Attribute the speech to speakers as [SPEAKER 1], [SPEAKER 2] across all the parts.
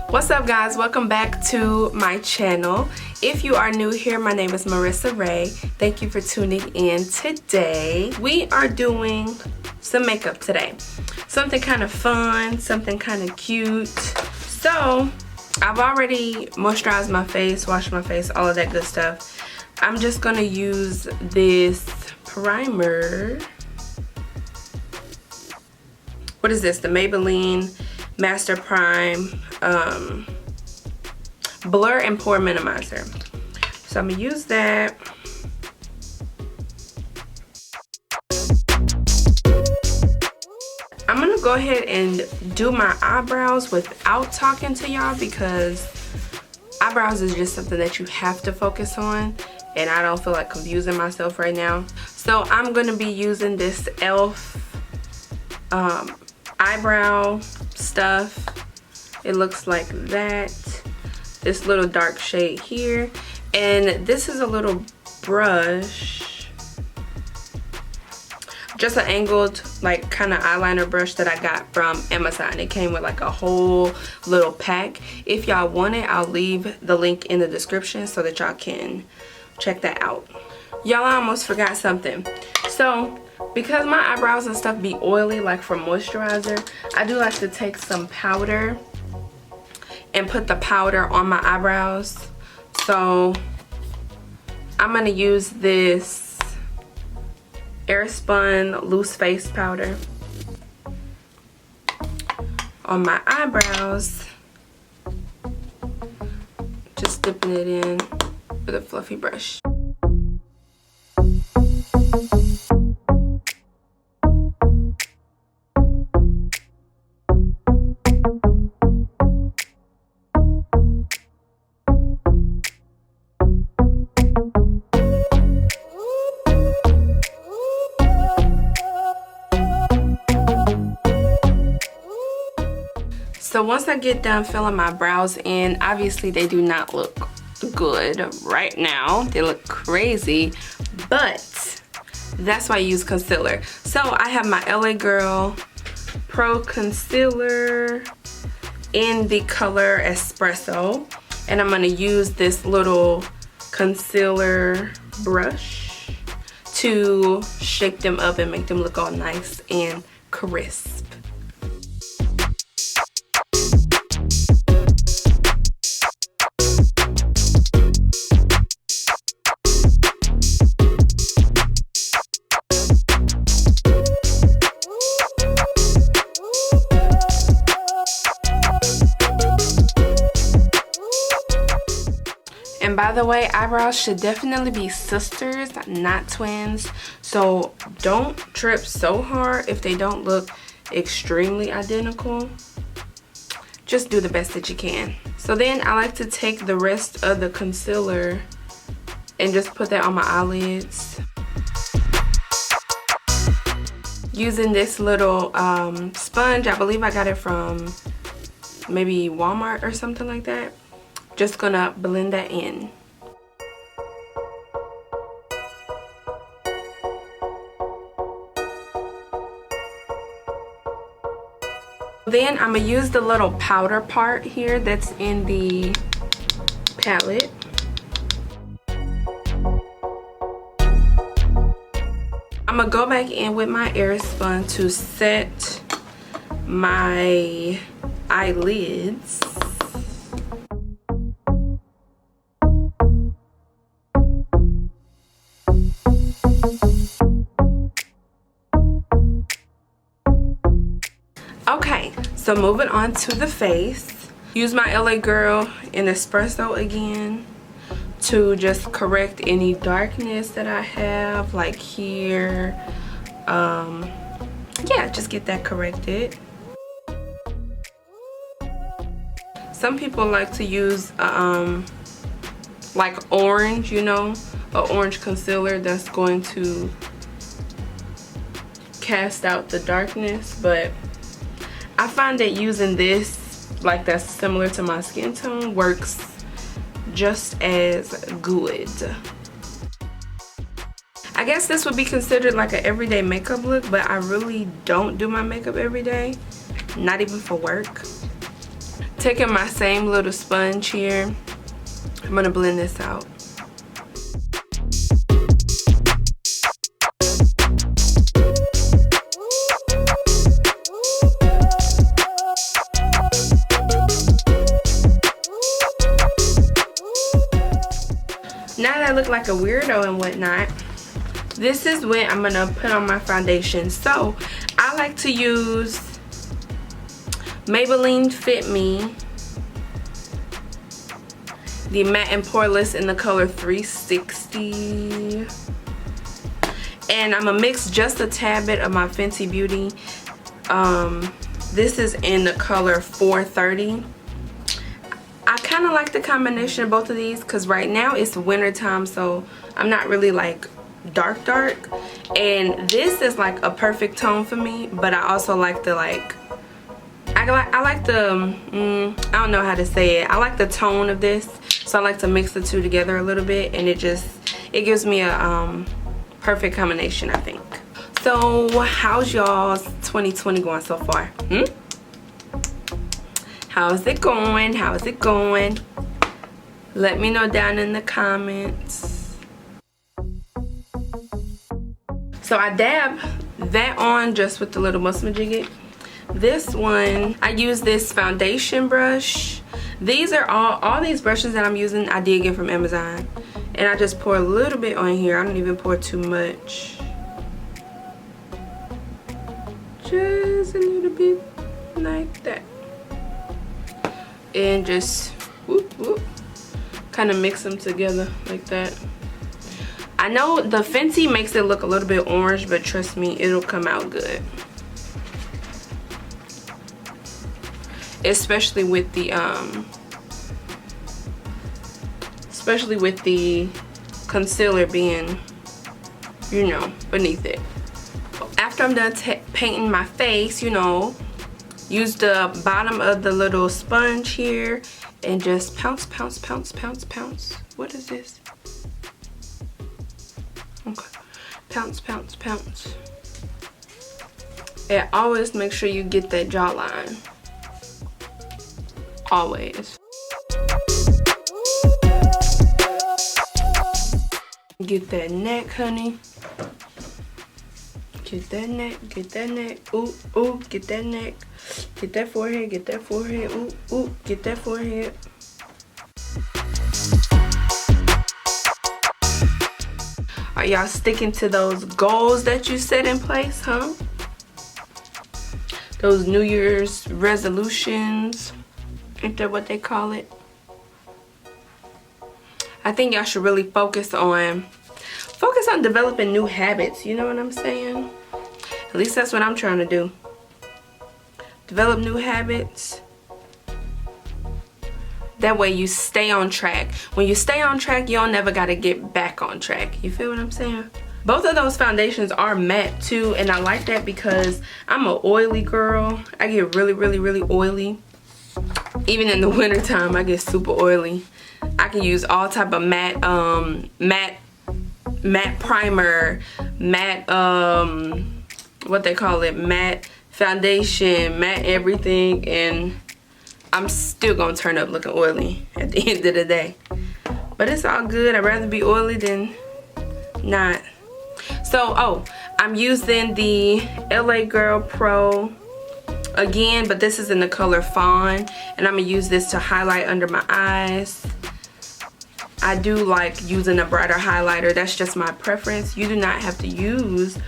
[SPEAKER 1] What's up guys, welcome back to my channel. If you are new here, my name is Marissa Ray. Thank you for tuning in today. We are doing some makeup today. Something kind of fun, something kind of cute. So I've already moisturized my face, washed my face, all of that good stuff. I'm just gonna use this primer. What is this? The Maybelline Master Prime Blur and Pore Minimizer. So I'm gonna use that. I'm gonna go ahead and do my eyebrows without talking to y'all because eyebrows is just something that you have to focus on and I don't feel like confusing myself right now. So I'm gonna be using this E.l.f. eyebrow stuff. It looks like that. This little dark shade here, and this is a little brush, just an angled like kind of eyeliner brush that I got from Amazon. It came with like a whole little pack. If y'all want it, I'll leave the link in the description so that y'all can check that out. Y'all, I almost forgot something. So because my eyebrows and stuff be oily like from moisturizer, I do like to take some powder and put the powder on my eyebrows. So I'm gonna use this Airspun loose face powder on my eyebrows, just dipping it in with a fluffy brush. So once I get done filling my brows in, obviously they do not look good right now. They look crazy, but that's why I use concealer. So I have my LA Girl Pro Concealer in the color Espresso, and I'm gonna use this little concealer brush to shake them up and make them look all nice and crisp. And by the way, eyebrows should definitely be sisters, not twins. So don't trip so hard if they don't look extremely identical. Just do the best that you can. So then I like to take the rest of the concealer and just put that on my eyelids. Using this little sponge, I believe I got it from maybe Walmart or something like that. Just gonna blend that in. Then I'm gonna use the little powder part here that's in the palette. I'm gonna go back in with my Airspun to set my eyelids. Okay, so moving on to the face. Use my LA Girl in Espresso again to just correct any darkness that I have, like here. Yeah, just get that corrected. Some people like to use like orange, you know, an orange concealer that's going to cast out the darkness, but I find that using this, like that's similar to my skin tone, works just as good. I guess this would be considered like an everyday makeup look, but I really don't do my makeup every day, not even for work. Taking my same little sponge here, I'm gonna blend this out. Now that I look like a weirdo and whatnot, this is when I'm gonna put on my foundation. So I like to use Maybelline Fit Me, the matte and poreless in the color 360, and I'm gonna mix just a tad bit of my Fenty Beauty. This is in the color 430. I kind of like the combination of both of these because right now it's winter time, so I'm not really like dark, and this is like a perfect tone for me. But I also like the I like the I don't know how to say it. I like the tone of this, so I like to mix the two together a little bit, and it gives me a perfect combination, I think. So how's y'all's 2020 going so far? How's it going? How's it going? Let me know down in the comments. So I dab that on just with the little muscle jigget. This one, I use this foundation brush. These are all these brushes that I'm using, I did get from Amazon. And I just pour a little bit on here. I don't even pour too much. Just a little bit like that. And just whoop, whoop, kind of mix them together like that. I know the Fenty makes it look a little bit orange, but trust me, it'll come out good. Especially with the concealer being, you know, beneath it. After I'm done painting my face, you know, use the bottom of the little sponge here and just pounce, pounce, pounce, pounce, pounce. What is this? Okay. Pounce, pounce, pounce. And always make sure you get that jawline. Always. Get that neck, honey. Get that neck, get that neck. Ooh, ooh, get that neck. Get that forehead, get that forehead. Ooh, ooh, get that forehead. Are y'all sticking to those goals that you set in place, huh? Those New Year's resolutions. Ain't that what they call it? I think y'all should really focus on developing new habits, you know what I'm saying? At least that's what I'm trying to do. Develop new habits. That way you stay on track. When you stay on track, you don't never gotta get back on track. You feel what I'm saying? Both of those foundations are matte too, and I like that because I'm an oily girl. I get really, really, really oily. Even in the winter time, I get super oily. I can use all type of matte primer, matte what they call it, matte foundation, matte everything, and I'm still gonna turn up looking oily at the end of the day. But it's all good. I'd rather be oily than not. So, oh, I'm using the LA Girl Pro again, but this is in the color Fawn, and I'm gonna use this to highlight under my eyes. I do like using a brighter highlighter. That's just my preference. You do not have to use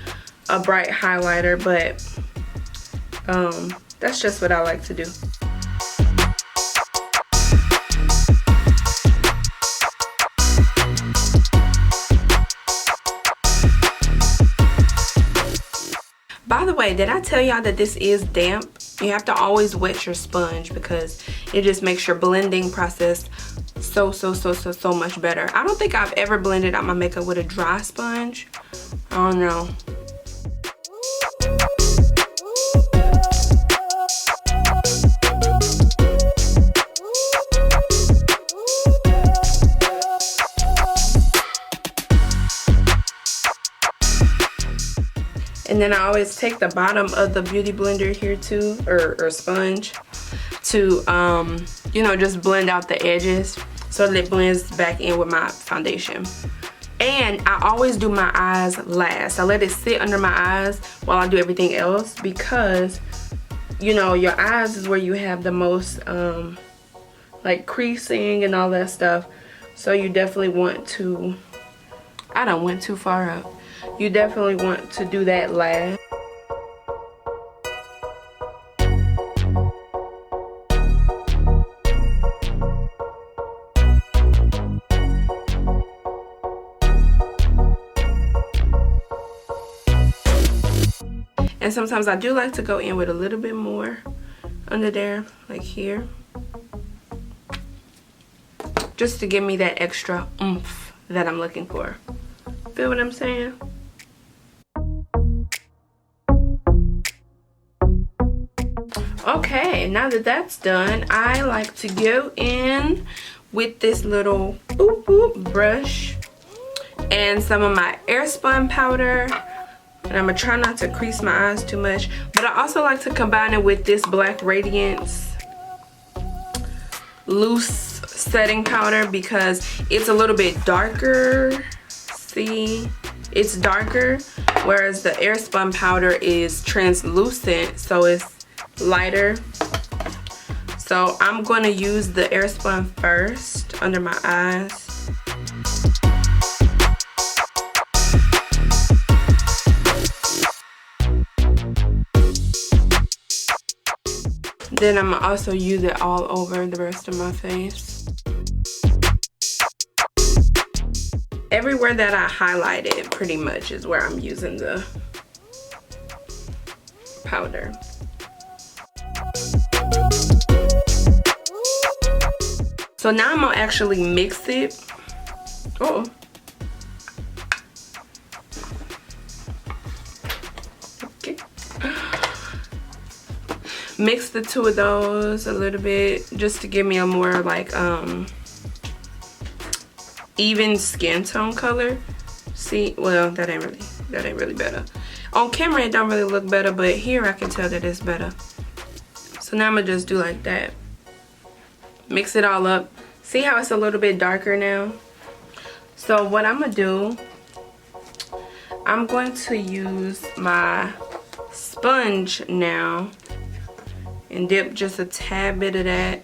[SPEAKER 1] a bright highlighter, but that's just what I like to do. By the way, did I tell y'all that this is damp? You have to always wet your sponge because it just makes your blending process so much better. I don't think I've ever blended out my makeup with a dry sponge. I don't know. And then I always take the bottom of the beauty blender here too, or sponge, to you know, just blend out the edges so that it blends back in with my foundation. And I always do my eyes last. I let it sit under my eyes while I do everything else, because you know, your eyes is where you have the most like creasing and all that stuff. So you definitely want to, I done went too far up. You definitely want to do that last. And sometimes I do like to go in with a little bit more under there, like here, just to give me that extra oomph that I'm looking for. Feel what I'm saying? Okay, now that that's done, I like to go in with this little boop boop brush and some of my Airspun powder. And I'm gonna try not to crease my eyes too much, but I also like to combine it with this black Radiance loose setting powder because it's a little bit darker. See, it's darker, whereas the Airspun powder is translucent, so it's lighter. So I'm going to use the Airspun first under my eyes. Then I'm going to also use it all over the rest of my face. Everywhere that I highlighted pretty much is where I'm using the powder. So now I'm gonna actually mix it. Oh. Okay. Mix the two of those a little bit just to give me a more like even skin tone color. See, well, that ain't really better. On camera it don't really look better, but here I can tell that it's better. So now I'm gonna just do like that. Mix it all up. See how it's a little bit darker now? So what I'm gonna do, I'm going to use my sponge now and dip just a tad bit of that.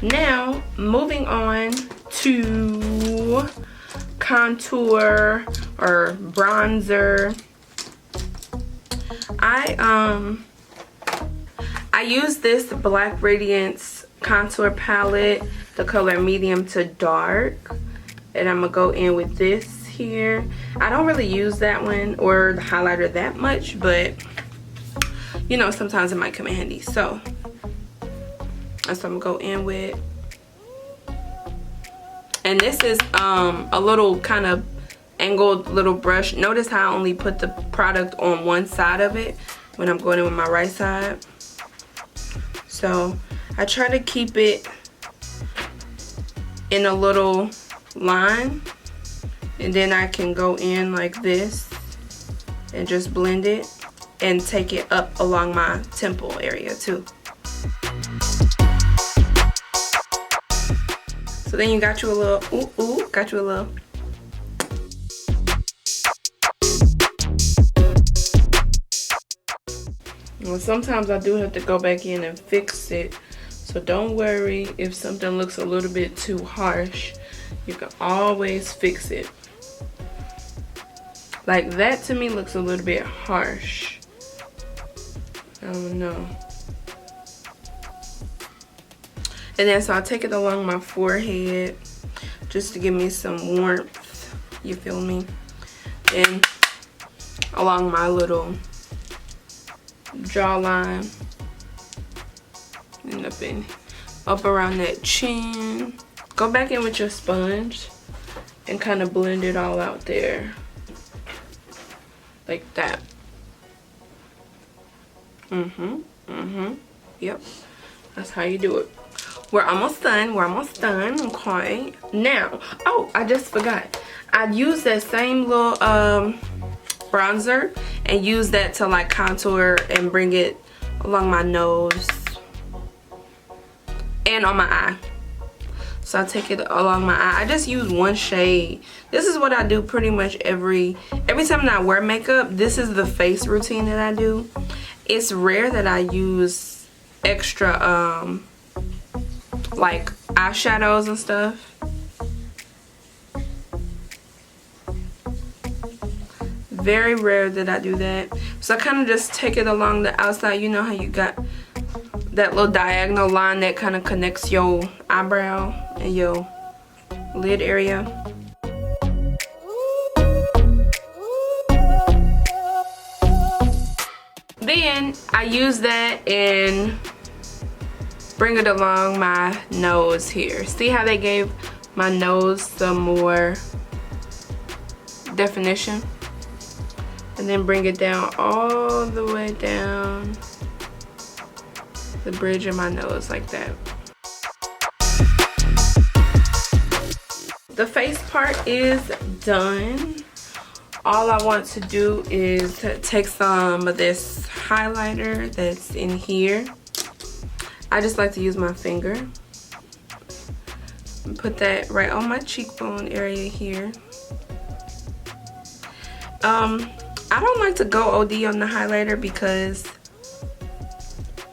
[SPEAKER 1] Now, moving on to contour or bronzer. I use this Black Radiance contour palette, the color medium to dark, and I'm gonna go in with this here. I don't really use that one or the highlighter that much, but you know, sometimes it might come in handy. So that's what I'm gonna go in with. And this is a little kind of angled little brush. Notice how I only put the product on one side of it when I'm going in with my right side. So I try to keep it in a little line, and then I can go in like this and just blend it and take it up along my temple area too. So then you got you a little, got you a little. Well, sometimes I do have to go back in and fix it. So don't worry if something looks a little bit too harsh. You can always fix it. Like that to me looks a little bit harsh. I don't know. And then so I'll take it along my forehead just to give me some warmth you feel me? And along my little jawline and up around that chin. Go back in with your sponge and kind of blend it all out there like that. Yep, that's how you do it. We're almost done. Okay, now, oh, I just forgot, I used that same little bronzer and use that to like contour and bring it along my nose and on my eye. So I take it along my eye. I just use one shade. This is what I do pretty much every time that I wear makeup. This is the face routine that I do. It's rare that I use extra like eyeshadows and stuff. Very rare that I do that. So I kind of just take it along the outside. You know how you got that little diagonal line that kind of connects your eyebrow and your lid area. Then I use that and bring it along my nose here. See how they gave my nose some more definition? And then bring it down all the way down the bridge of my nose like that. The face part is done. All I want to do is take some of this highlighter that's in here. I just like to use my finger and put that right on my cheekbone area here. I don't like to go OD on the highlighter because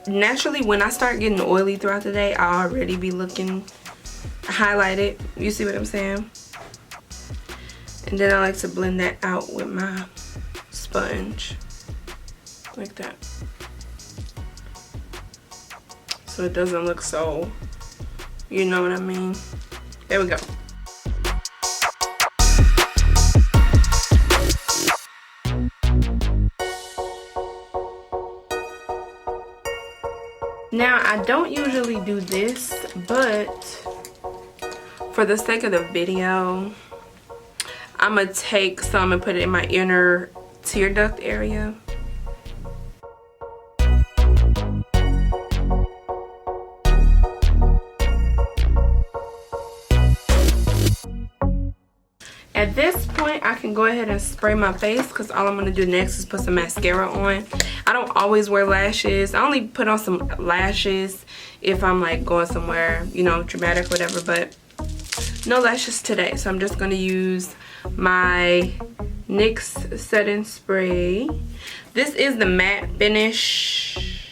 [SPEAKER 1] naturally when I start getting oily throughout the day, I'll already be looking highlighted. You see what I'm saying? And then I like to blend that out with my sponge like that, so it doesn't look so, you know what I mean? There we go. Now, I don't usually do this, but for the sake of the video, I'm gonna take some and put it in my inner tear duct area. At this point, I can go ahead and spray my face because all I'm going to do next is put some mascara on. I don't always wear lashes. I only put on some lashes if I'm like going somewhere, you know, dramatic, whatever, but no lashes today. So I'm just going to use my NYX setting spray. This is the matte finish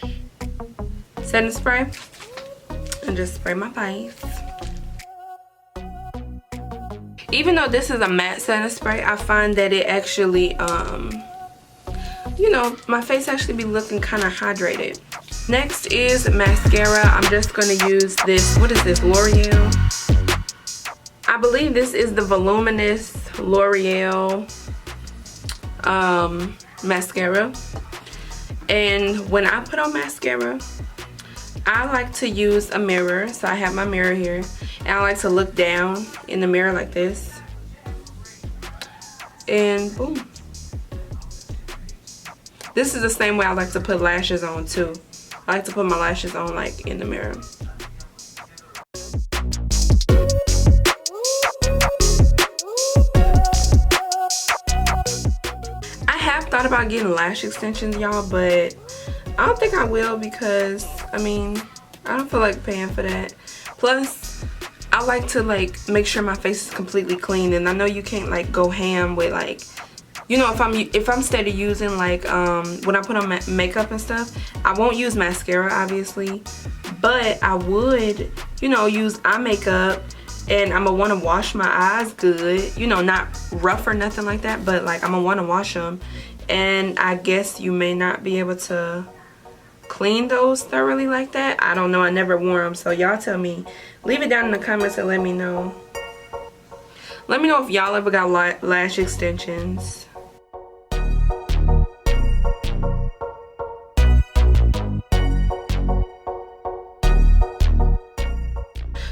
[SPEAKER 1] setting spray. And just spray my face. Even though this is a matte setting spray, I find that it actually, you know, my face actually be looking kind of hydrated. Next is mascara. I'm just going to use this, what is this, Loreal? I believe this is the voluminous Loreal mascara. And when I put on mascara, I like to use a mirror. So I have my mirror here. And I like to look down in the mirror like this. And boom. This is the same way I like to put lashes on too. I like to put my lashes on like in the mirror. I have thought about getting lash extensions, y'all, but I don't think I will because, I mean, I don't feel like paying for that. Plus, I like to like make sure my face is completely clean, and I know you can't like go ham with like, you know, if I'm steady using like when I put on makeup and stuff, I won't use mascara obviously, but I would, you know, use eye makeup, and I'm gonna want to wash my eyes good, you know, not rough or nothing like that, but like I'm gonna want to wash them, and I guess you may not be able to clean those thoroughly like that. I don't know, I never wore them, so y'all tell me. Leave it down in the comments and let me know. Let me know if y'all ever got lash extensions.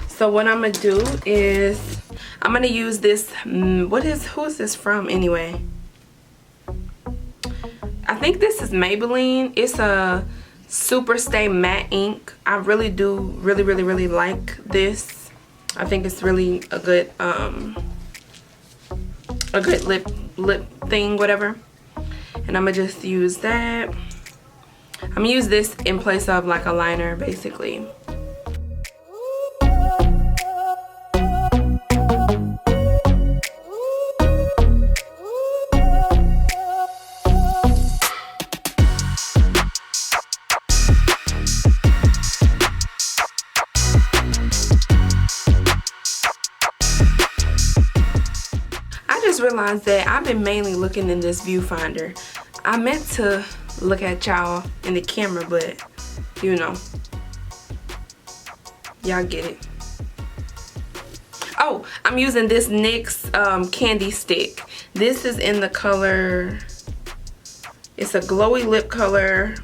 [SPEAKER 1] So what I'm gonna do is I'm gonna use this, who is this from anyway? I think this is Maybelline. It's a Super Stay Matte Ink. I really do really like this. I think it's really a good lip thing, whatever. And I'm gonna just use that. I'm gonna use this in place of like a liner, basically. Realize that I've been mainly looking in this viewfinder. I meant to look at y'all in the camera, but you know, y'all get it. Oh, I'm using this NYX Candy Stick. This is in the color, it's a glowy lip color.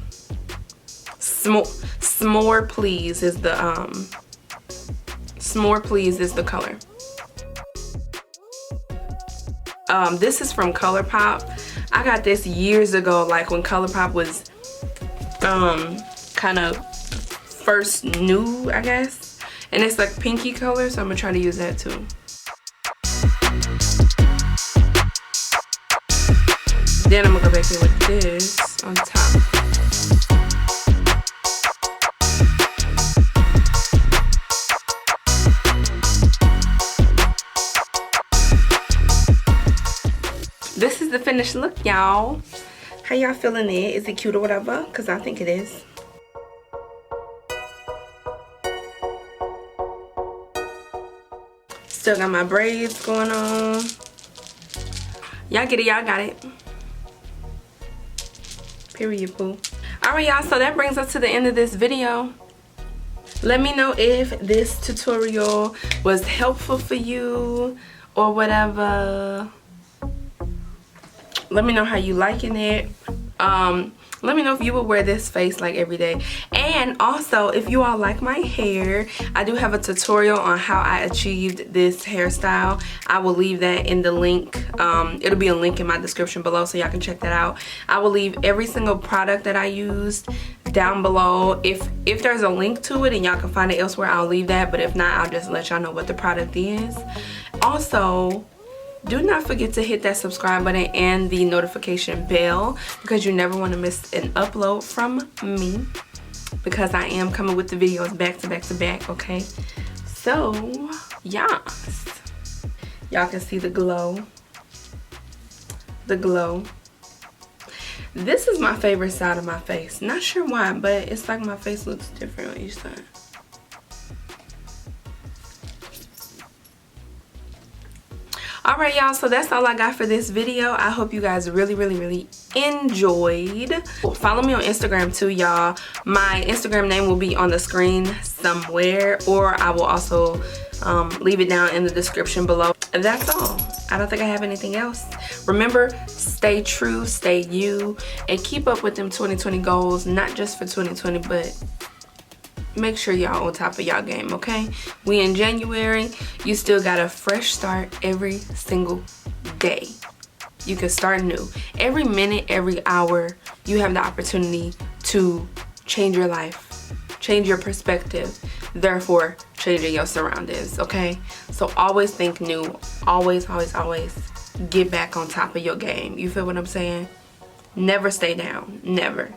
[SPEAKER 1] S'more Please is the S'more Please is the color. This is from Colorpop. I got this years ago, like when Colorpop was kind of first new, I guess. And it's like pinky color, so I'm gonna try to use that too. Then I'm gonna go back in with this on top. This is the finished look, y'all. How y'all feeling it? Is it cute or whatever? Because I think it is. Still got my braids going on. Y'all get it, y'all got it. Period, poo. Alright, y'all, so that brings us to the end of this video. Let me know if this tutorial was helpful for you or whatever. Let me know how you liking it. Let me know if you would wear this face like every day. And also, if you all like my hair, I do have a tutorial on how I achieved this hairstyle. I will leave that in the link. It'll be a link in my description below, so y'all can check that out. I will leave every single product that I used down below. If there's a link to it and y'all can find it elsewhere, I'll leave that. But if not, I'll just let y'all know what the product is. Also, do not forget to hit that subscribe button and the notification bell, because you never want to miss an upload from me, because I am coming with the videos back to back to back, okay? So, yes. Y'all can see the glow. The glow. This is my favorite side of my face. Not sure why, but it's like my face looks different on each side. Alright, y'all, so that's all I got for this video. I hope you guys really enjoyed. Follow me on Instagram too, y'all. My Instagram name will be on the screen somewhere, or I will also leave it down in the description below. And that's all. I don't think I have anything else. Remember, stay true, stay you, and keep up with them 2020 goals, not just for 2020, but make sure y'all on top of y'all game, okay? We in January. You still got a fresh start every single day. You can start new. Every minute, every hour, you have the opportunity to change your life, change your perspective, therefore changing your surroundings, okay? So always think new. Always get back on top of your game. You feel what I'm saying? Never stay down. Never.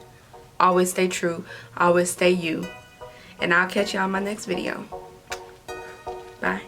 [SPEAKER 1] Always stay true. Always stay you. And I'll catch y'all in my next video. Bye.